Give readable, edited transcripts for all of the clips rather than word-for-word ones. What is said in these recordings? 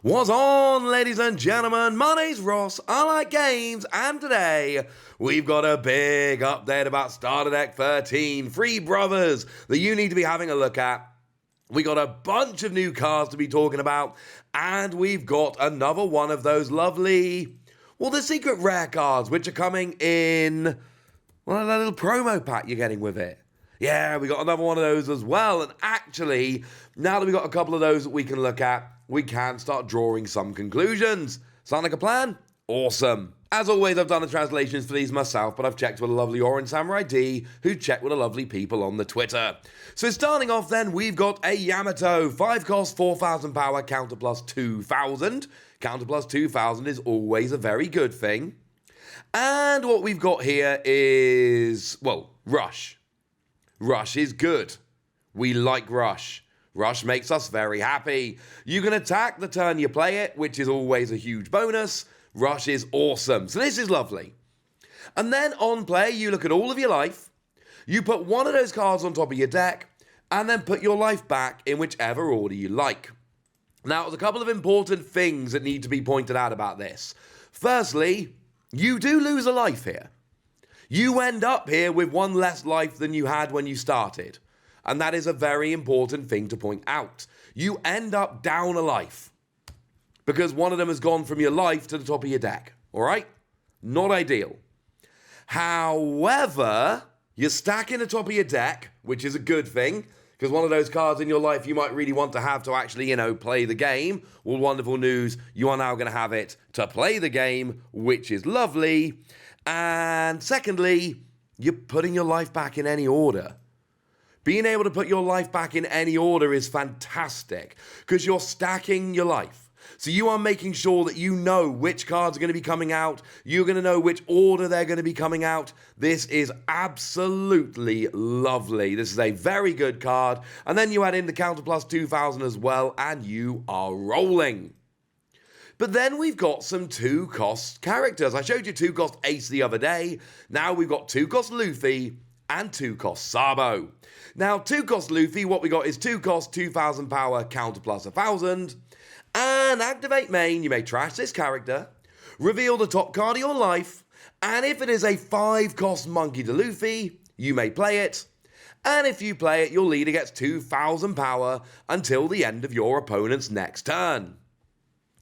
What's on, ladies and gentlemen? My name's Ross, I like games, and today we've got a big update about Starter Deck 13, Free Brothers, that you need to be having a look at. We got a bunch of new cards to be talking about, and we've got another one of those lovely, the secret rare cards, which are coming in, a little promo pack you're getting with it. Yeah, we got another one of those as well, and actually, now that we've got a couple of those that we can look at, we can start drawing some conclusions. Sound like a plan? Awesome. As always, I've done the translations for these myself, but I've checked with a lovely Orange Samurai D, who checked with the lovely people on the Twitter. So starting off then, we've got a Yamato, 5 cost, 4,000 power, counter plus 2,000. Counter plus 2,000 is always a very good thing. And what we've got here is, Rush. Rush is good. We like Rush. Rush makes us very happy. You can attack the turn you play it, which is always a huge bonus. Rush is awesome. So this is lovely. And then on play, you look at all of your life. You put one of those cards on top of your deck, and then put your life back in whichever order you like. Now, there's a couple of important things that need to be pointed out about this. Firstly, you do lose a life here. You end up here with one less life than you had when you started. And that is a very important thing to point out. You end up down a life because one of them has gone from your life to the top of your deck. All right? Not ideal. However, you're stacking the top of your deck, which is a good thing, because one of those cards in your life you might really want to have to actually, play the game. Well, wonderful news. You are now going to have it to play the game, which is lovely. And secondly, you're putting your life back in any order. Being able to put your life back in any order is fantastic because you're stacking your life. So you are making sure that you know which cards are going to be coming out. You're going to know which order they're going to be coming out. This is absolutely lovely. This is a very good card. And then you add in the counter plus 2,000 as well, and you are rolling. But then we've got some 2-cost characters. I showed you 2-cost Ace the other day. Now we've got 2-cost Luffy and 2-cost Sabo. Now, 2-cost Luffy, what we got is 2-cost, 2,000 power, counter plus 1,000. And activate main, you may trash this character, reveal the top card of your life, and if it is a 5-cost Monkey D. Luffy, you may play it. And if you play it, your leader gets 2,000 power until the end of your opponent's next turn.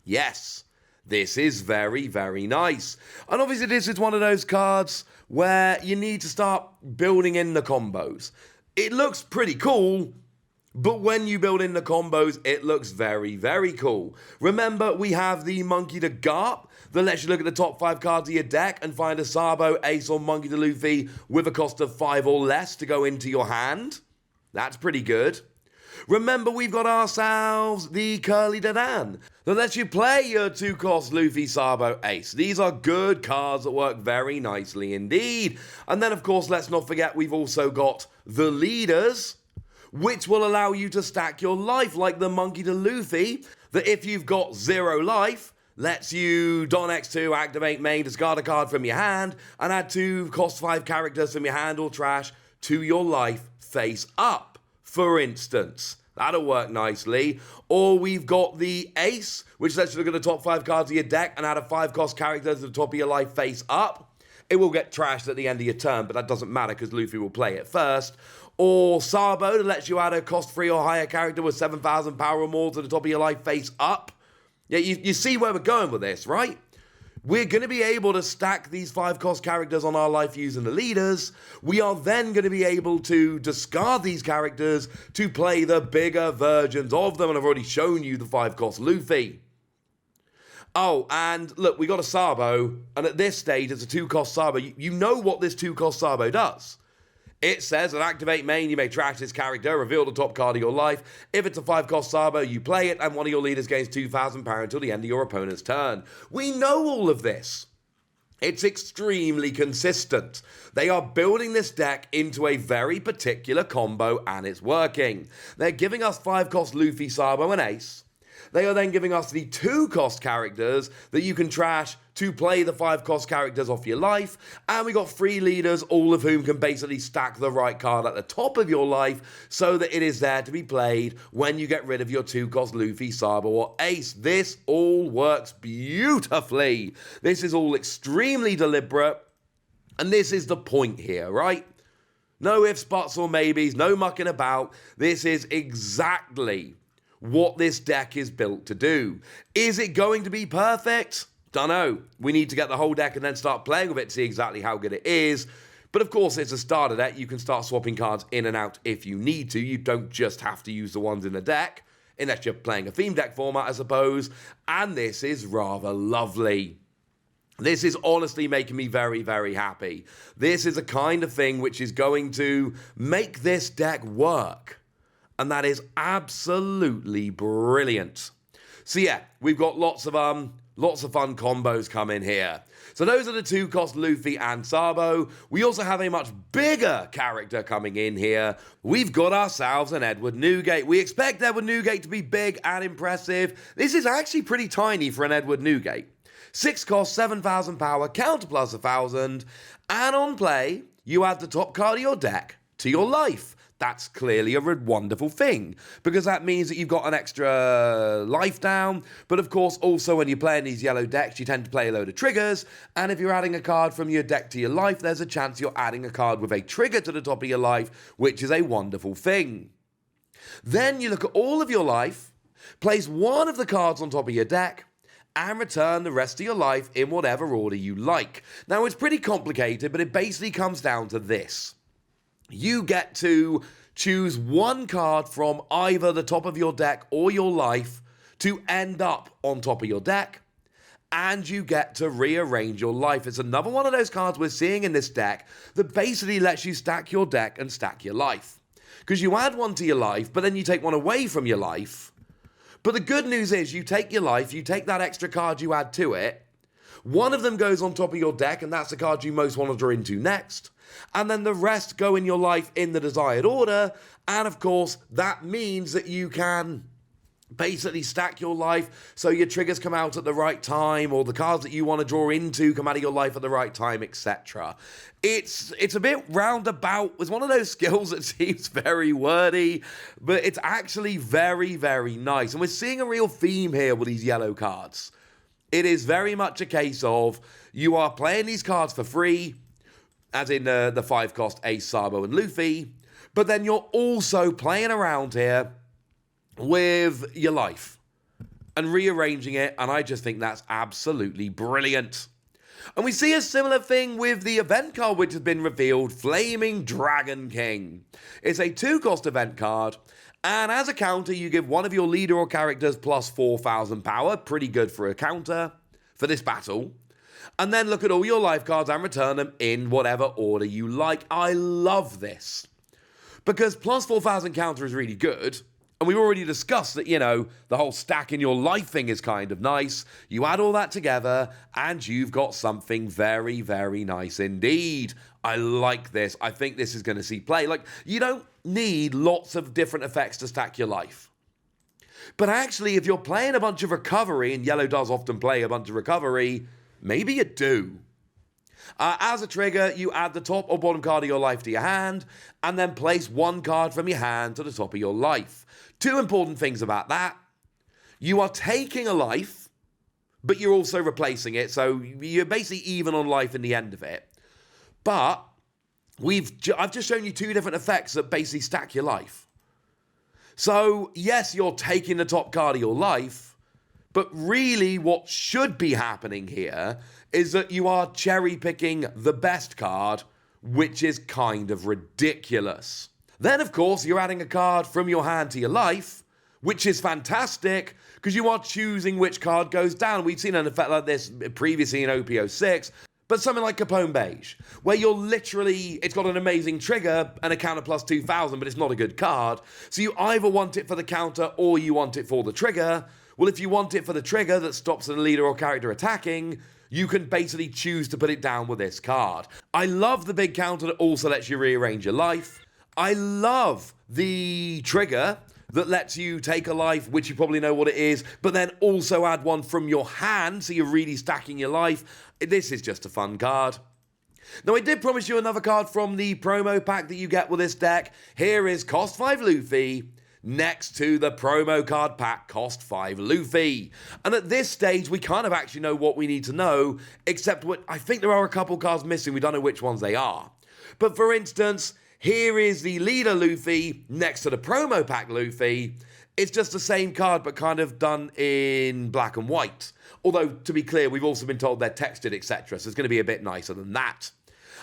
Yes, this is very, very nice. And obviously this is one of those cards where you need to start building in the combos. It looks pretty cool, but when you build in the combos, it looks very, very cool. Remember, we have the Monkey D. Garp that lets you look at the top 5 cards of your deck and find a Sabo, Ace, or Monkey D. Luffy with a cost of 5 or less to go into your hand. That's pretty good. Remember, we've got ourselves the Curly Dadan that lets you play your 2-cost Luffy, Sabo, Ace. These are good cards that work very nicely indeed. And then, of course, let's not forget we've also got the leaders, which will allow you to stack your life like the Monkey D. Luffy, that if you've got 0 life, lets you Don X2, activate main, discard a card from your hand, and add 2 cost 5 characters from your hand or trash to your life face up. For instance, that'll work nicely. Or we've got the Ace, which lets you look at the top 5 cards of your deck and add a 5-cost character to the top of your life face up. It will get trashed at the end of your turn, but that doesn't matter because Luffy will play it first. Or Sabo, that lets you add a cost 3 or higher character with 7,000 power or more to the top of your life face up. Yeah, you see where we're going with this, right? We're going to be able to stack these 5-cost characters on our life using the leaders. We are then going to be able to discard these characters to play the bigger versions of them. And I've already shown you the 5-cost Luffy. Oh, and look, we got a Sabo. And at this stage, it's a 2-cost Sabo. You know what this 2-cost Sabo does. It says that activate main, you may trash this character, reveal the top card of your life. If it's a 5-cost Sabo, you play it, and one of your leaders gains 2,000 power until the end of your opponent's turn. We know all of this. It's extremely consistent. They are building this deck into a very particular combo, and it's working. They're giving us 5-cost Luffy, Sabo, and Ace. They are then giving us the 2 cost characters that you can trash to play the 5 cost characters off your life. And we got 3 leaders, all of whom can basically stack the right card at the top of your life so that it is there to be played when you get rid of your 2 cost Luffy, Sabo, or Ace. This all works beautifully. This is all extremely deliberate. And this is the point here, right? No ifs, buts, or maybes, no mucking about. This is exactly what this deck is built to do. Is it going to be perfect? Dunno. We need to get the whole deck and then start playing with it to see exactly how good it is. But of course, it's a starter deck. You can start swapping cards in and out if you need to. You don't just have to use the ones in the deck, unless you're playing a theme deck format, I suppose. And this is rather lovely. This is honestly making me very, very happy. This is a kind of thing which is going to make this deck work. And that is absolutely brilliant. So yeah, we've got lots of fun combos coming here. So those are the 2 cost Luffy and Sabo. We also have a much bigger character coming in here. We've got ourselves an Edward Newgate. We expect Edward Newgate to be big and impressive. This is actually pretty tiny for an Edward Newgate. 6 cost, 7,000 power, counter plus 1,000. And on play, you add the top card of your deck to your life. That's clearly a wonderful thing, because that means that you've got an extra life down. But of course, also when you're playing these yellow decks, you tend to play a load of triggers. And if you're adding a card from your deck to your life, there's a chance you're adding a card with a trigger to the top of your life, which is a wonderful thing. Then you look at all of your life, place one of the cards on top of your deck, and return the rest of your life in whatever order you like. Now, it's pretty complicated, but it basically comes down to this. You get to choose one card from either the top of your deck or your life to end up on top of your deck, and you get to rearrange your life. It's another one of those cards we're seeing in this deck that basically lets you stack your deck and stack your life. Because you add one to your life, but then you take one away from your life. But the good news is you take your life, you take that extra card you add to it, one of them goes on top of your deck, and that's the card you most want to draw into next. And then the rest go in your life in the desired order. And of course, that means that you can basically stack your life so your triggers come out at the right time, or the cards that you want to draw into come out of your life at the right time, etc. It's a bit roundabout. It's one of those skills that seems very wordy, but it's actually very, very nice. And we're seeing a real theme here with these yellow cards. It is very much a case of you are playing these cards for free, as in the 5 cost Ace, Sabo, and Luffy, but then you're also playing around here with your life and rearranging it, and I just think that's absolutely brilliant. And we see a similar thing with the event card which has been revealed, Flaming Dragon King. It's a 2 cost event card, and as a counter you give one of your leader or characters plus 4,000 power, pretty good for a counter for this battle. And then look at all your life cards and return them in whatever order you like. I love this, because plus 4,000 counter is really good. And we've already discussed that, the whole stack in your life thing is kind of nice. You add all that together and you've got something very, very nice indeed. I like this. I think this is going to see play. Like, you don't need lots of different effects to stack your life. But actually, if you're playing a bunch of recovery, and yellow does often play a bunch of recovery, maybe you do. As a trigger, you add the top or bottom card of your life to your hand, and then place one card from your hand to the top of your life. 2 important things about that. You are taking a life, but you're also replacing it, so you're basically even on life in the end of it. But I've just shown you 2 different effects that basically stack your life. So, yes, you're taking the top card of your life, but really what should be happening here is that you are cherry-picking the best card, which is kind of ridiculous. Then, of course, you're adding a card from your hand to your life, which is fantastic, because you are choosing which card goes down. We've seen an effect like this previously in OP06, but something like Capone Beige, where you're literally, it's got an amazing trigger and a counter plus 2,000, but it's not a good card. So you either want it for the counter or you want it for the trigger. Well, if you want it for the trigger that stops the leader or character attacking, you can basically choose to put it down with this card. I love the big counter that also lets you rearrange your life. I love the trigger that lets you take a life, which you probably know what it is, but then also add one from your hand, so you're really stacking your life. This is just a fun card. Now, I did promise you another card from the promo pack that you get with this deck. Here is Cost 5 Luffy next to the promo card pack Cost 5 Luffy. And at this stage, we kind of actually know what we need to know, except I think there are a couple cards missing. We don't know which ones they are. But for instance, here is the leader Luffy next to the promo pack Luffy. It's just the same card, but kind of done in black and white. Although, to be clear, we've also been told they're textured, etc. So it's going to be a bit nicer than that.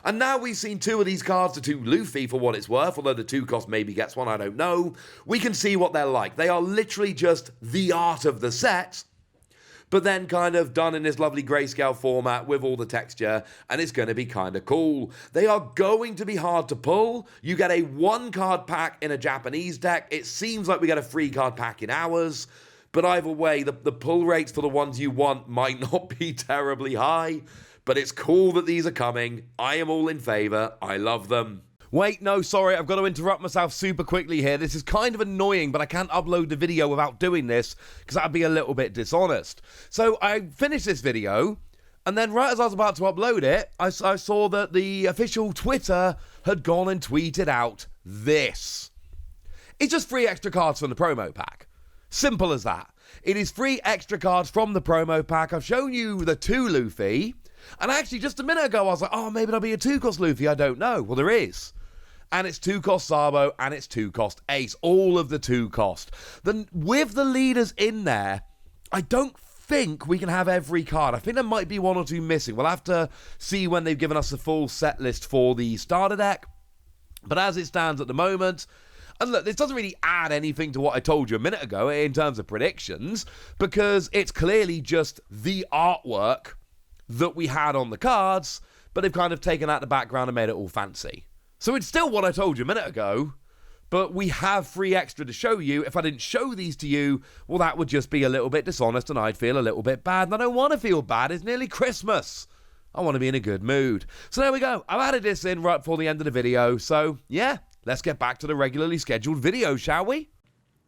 And now we've seen two of these cards, the two Luffy for what it's worth, although the 2 cost maybe gets one, I don't know. We can see what they're like. They are literally just the art of the set, but then kind of done in this lovely grayscale format with all the texture, and it's going to be kind of cool. They are going to be hard to pull. You get a 1-card pack in a Japanese deck. It seems like we get a 3-card pack in ours, but either way, the pull rates for the ones you want might not be terribly high. But it's cool that these are coming. I am all in favor. I love them. Wait, no, sorry, I've got to interrupt myself super quickly here. This is kind of annoying, but I can't upload the video without doing this because that'd be a little bit dishonest. So I finished this video, and then right as I was about to upload it, I saw that the official Twitter had gone and tweeted out this. It's just 3 extra cards from the promo pack. Simple as that. It is 3 extra cards from the promo pack. I've shown you the 2 Luffy. And actually, just a minute ago, I was like, oh, maybe there'll be a 2-cost Luffy. I don't know. Well, there is. And it's 2-cost Sabo, and it's 2-cost Ace. All of the 2-cost. Then with the leaders in there, I don't think we can have every card. I think there might be 1 or 2 missing. We'll have to see when they've given us the full set list for the starter deck. But as it stands at the moment, and look, this doesn't really add anything to what I told you a minute ago in terms of predictions, because it's clearly just the artwork that we had on the cards, but they've kind of taken out the background and made it all fancy. So it's still what I told you a minute ago, but we have 3 extra to show you. If I didn't show these to you, well, that would just be a little bit dishonest and I'd feel a little bit bad, and I don't want to feel bad. It's nearly Christmas. I want to be in a good mood. So there we go. I've added this in right before the end of the video, so yeah, let's get back to the regularly scheduled video, shall we?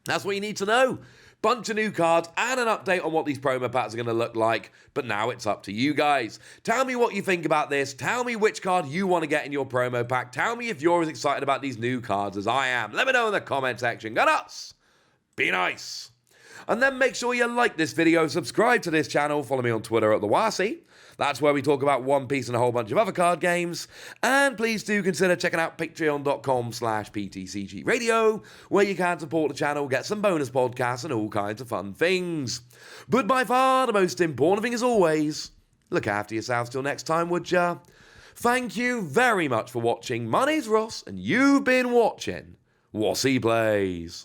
That's what you need to know. Bunch of new cards and an update on what these promo packs are going to look like, but now it's up to you guys. Tell me what you think about this. Tell me which card you want to get in your promo pack. Tell me if you're as excited about these new cards as I am. Let me know in the comment section. Go nuts! Be nice! And then make sure you like this video, subscribe to this channel, follow me on Twitter at TheWasi. That's where we talk about One Piece and a whole bunch of other card games. And please do consider checking out patreon.com/PTCG Radio, where you can support the channel, get some bonus podcasts and all kinds of fun things. But by far the most important thing as always, look after yourselves till next time, would ya? Thank you very much for watching. My name's Ross, and you've been watching Wasi Plays.